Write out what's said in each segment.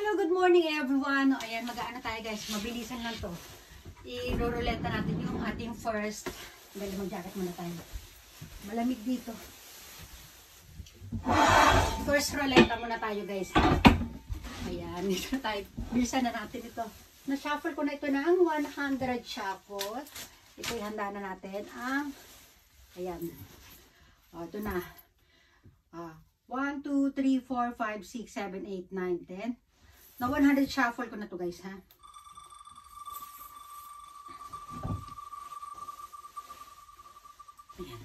Hello, good morning everyone. Ayan, mag-aano tayo guys. Mabilisan lang to. I-ruleta natin yung ating first. Dali, mag-jacket muna tayo. Malamig dito. First ruleta muna tayo guys. Ayan, dito na tayo. Bilisan na natin ito. Na-shuffle ko na ito na ang 100 shuffle. Ito ihanda na natin ang ayan. O, ito na. 1, 2, 3, 4, 5, 6, 7, 8, 9, 10. Na 100 shuffle ko na to guys ha. Ayan.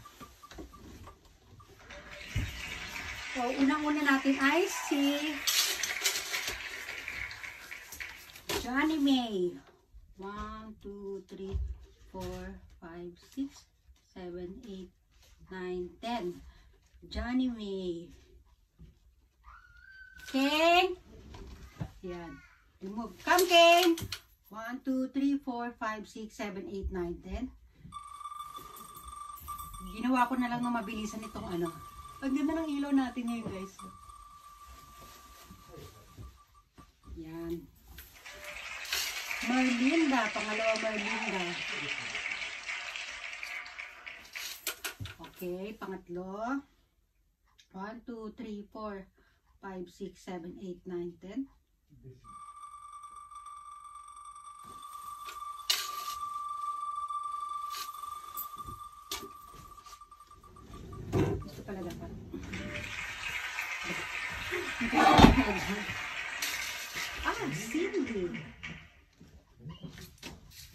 So, unang-una natin ay si Johnny May. 1, 2, 3, 4, 5, 6, 7, 8, 9, 10. Johnny May. King. Yan. Remove. Come, King. 1, 2, 3, 4, 5, 6, 7, 8, 9, 10. Ginawa ko na lang na mabilisan itong ano. Ang ganda ng ilaw natin ngayon, guys. Yan. Merlinda. Pangalawa Merlinda. Okay. Pangatlo. 1, 2, 3, 4, 5, 6, 7, 8, 9, 10. Gusto pala dapat. Cindy.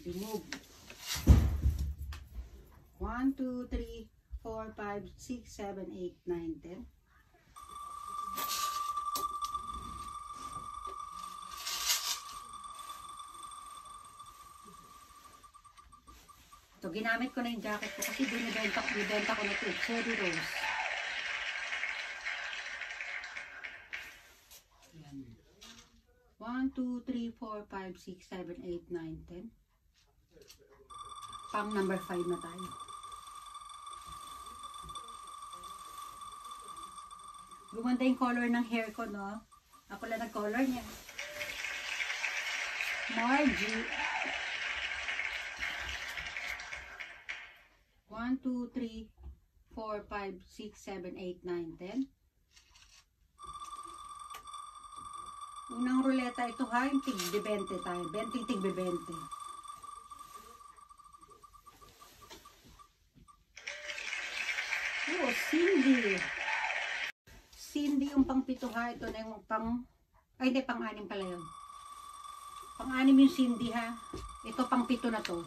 Remove. 1, 2, 3, 4, 5, 6, 7, 8, 9, 10. So, ginamit ko na yung jacket ko kasi binibenta ko na ito. Cherry Rose. Ayan. 1, 2, 3, 4, 5, 6, 7, 8, 9, 10. Pang number 5 na tayo. Gumanda yung color ng hair ko, no? Ako lang nag-color niya. Margie. 1, 2, 3, 4, 5, 6, 7, 8, 9, 10. Unang ruleta ito ha, yung tig-20 tayo. 20 tig-20. Oh, Cindy. Cindy yung pang-pito ha. Ito na yung pang... Ay, hindi, pang-anim pala yun. Pang-anim yung Cindy ha. Ito pang-pito na to.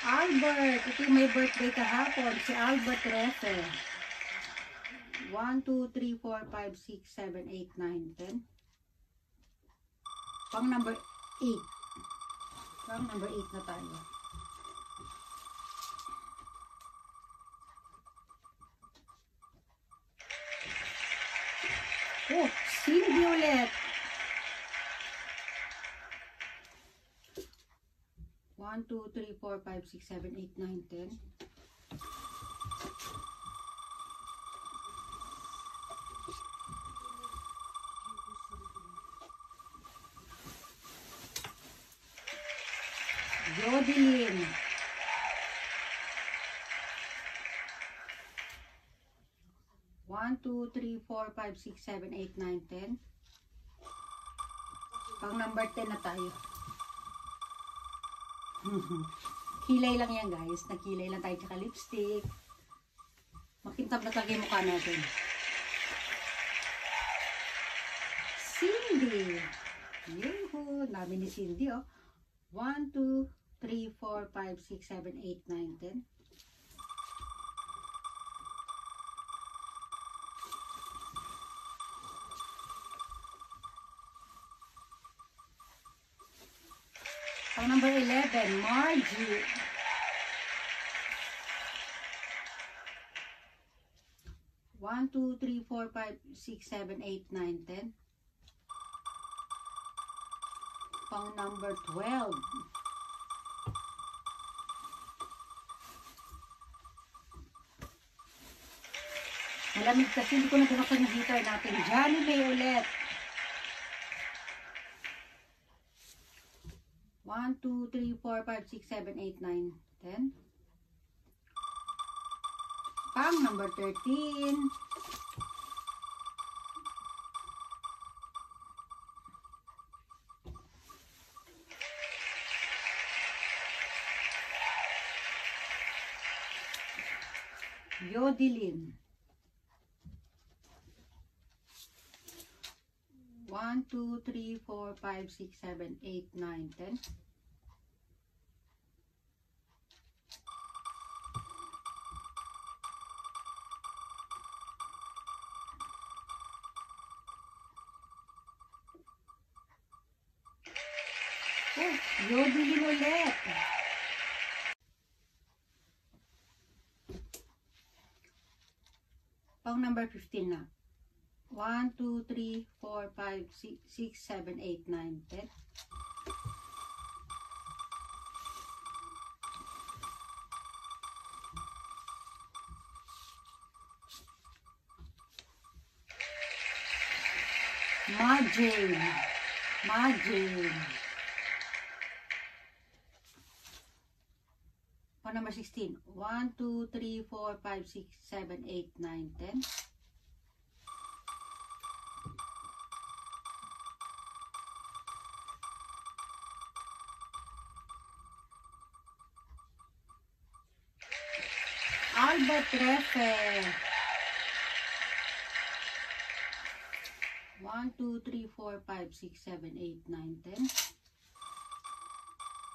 Albert, ito yung may birthday kahapon, si Albert Refe. 1, 2, 3, 4, 5, 6, 7, 8, 9, 10. Pang number 8. Pang number 8 na tayo. Oh, Cindy ulit. 1, 2, 3, 4, 5, 6, 7, 8, 9, 10. Jodeline. 1, 2, 3, 4, 5, 6, 7, 8, 9, 10. Pang number 10 na tayo. Kilay lang yan guys. Nagkilay lang tayo tsaka lipstick. Makintab na talaga yung mukha natin. Cindy. Yuhu. Dami ni Cindy oh. 1, 2, 3, 4, 5, 6, 7, 8, 9, 10. Pang number 11, Margie. 1, 2, 3, 4, 5, 6, 7, 8, 9, 10. Pang number 12. Malamig kasi hindi ko na binuksan yung heater natin. Johnny May ulit. 1, 2, 3, 4, 5, 6, 7, 8, 9, 10. Pang number 13. Yodelin. 1, 2, 3, 4, 5, 6, 7, 8, 9, 10. Oh, Yodelin ulit. Pang number 15 na. 1, 2, 3, 4, 5, 6, 7, 8, 9, 10. Majin. Majin. Pang number 16. 1, 2, 3, 4, 5, 6, 7, 8, 9, 10. Albert Refe. 1, 2, 3, 4, 5, 6, 7, 8, 9, 10.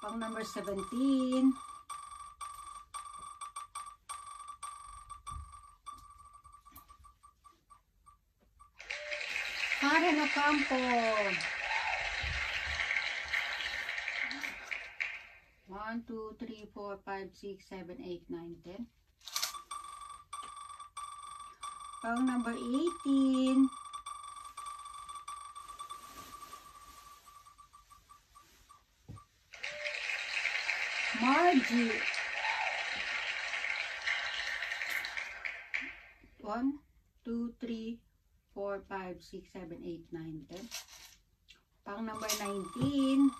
Pang number 17. Karen Ocampo. 1, 2, 3, 4, 5, 6, 7, 8, 9, 10. Pang number 18. Margie. 1, 2, 3, 4, 5, 6, 7, 8, 9, 10. Pang number 19.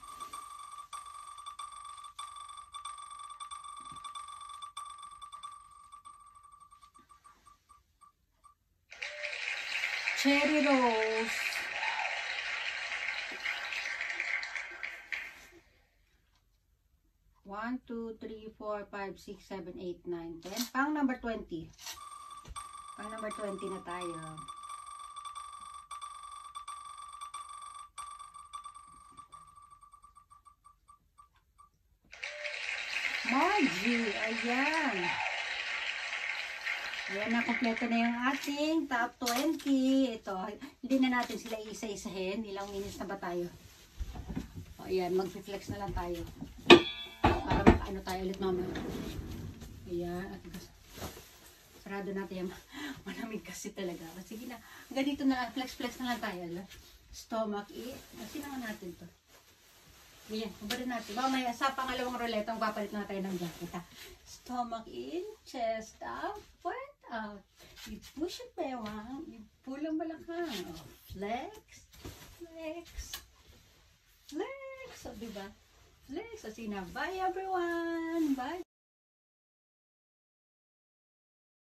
Cherry Rose. 1, 2, 3, 4, 5, 6, 7, 8, 9, 10. Pang number 20. Pang number 20 na tayo. Margie. Ayan. Ayan na, kompleto na yung ating top 20. Ito, hindi na natin sila isa-isahin. Ilang minutes na ba tayo? O, ayan, mag-flex na lang tayo. Para makaano tayo ulit mamaya. Ayan. At sarado natin yan. Malamig kasi talaga. Sige na. Ganito na lang. Flex-flex na lang tayo. Stomach in. Kasi naman natin to. Ayan. Mabalin natin. Mamaya sa pangalawang ruleta, papalit na tayo ng jacket. Stomach in. Chest out. Point out. I-push yung bewang. I-pull ang balakang. Oh, flex. Flex. Flex. So, diba? Flex. So, bye everyone. Bye.